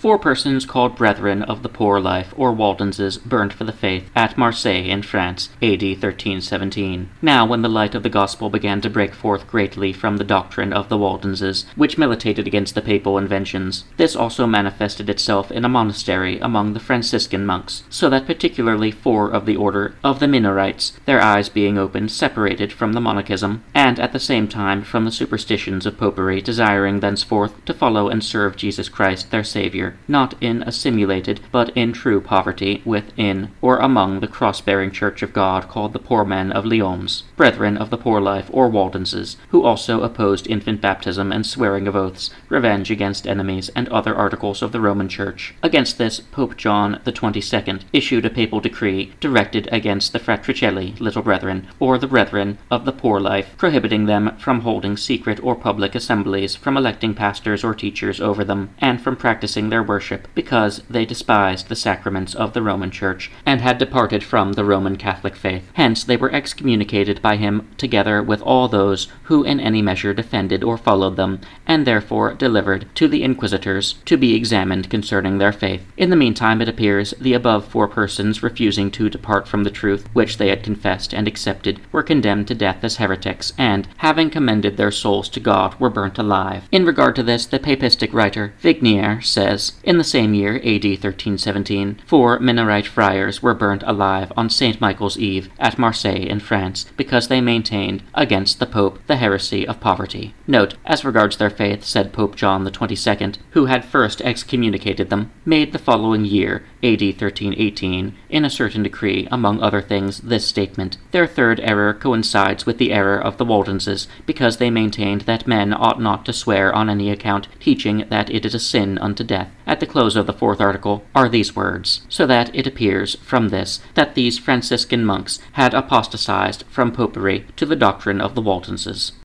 4 persons called Brethren of the Poor Life, or Waldenses, burnt for the faith at Marseilles in France, AD 1317. Now when the light of the gospel began to break forth greatly from the doctrine of the Waldenses, which militated against the papal inventions, this also manifested itself in a monastery among the Franciscan monks, so that particularly 4 of the order of the Minorites, their eyes being opened, separated from the monachism, and at the same time from the superstitions of popery, desiring thenceforth to follow and serve Jesus Christ their Saviour, not in a simulated but in true poverty, within or among the cross-bearing Church of God called the Poor Men of Lyons, Brethren of the Poor Life, or Waldenses, who also opposed infant baptism and swearing of oaths, revenge against enemies, and other articles of the Roman Church. Against this, Pope John the 22nd issued a papal decree directed against the Fratricelli, little brethren, or the Brethren of the Poor Life, prohibiting them from holding secret or public assemblies, from electing pastors or teachers over them, and from practicing their worship, because they despised the sacraments of the Roman Church, and had departed from the Roman Catholic faith. Hence they were excommunicated by him, together with all those who in any measure defended or followed them, and therefore delivered to the inquisitors to be examined concerning their faith. In the meantime, it appears, the above 4 persons, refusing to depart from the truth which they had confessed and accepted, were condemned to death as heretics, and, having commended their souls to God, were burnt alive. In regard to this, the papistic writer Vignier says, in the same year, AD 1317, 4 Minorite friars were burnt alive on St. Michael's Eve at Marseilles in France, because they maintained against the Pope the heresy of poverty. Note, as regards their faith, said Pope John the 22nd, who had first excommunicated them, made the following year, AD 1318, in a certain decree, among other things, this statement: their third error coincides with the error of the Waldenses, because they maintained that men ought not to swear on any account, teaching that it is a sin unto death. At the close of the 4th article are these words: so that it appears from this that these Franciscan monks had apostatized from popery to the doctrine of the Waldenses.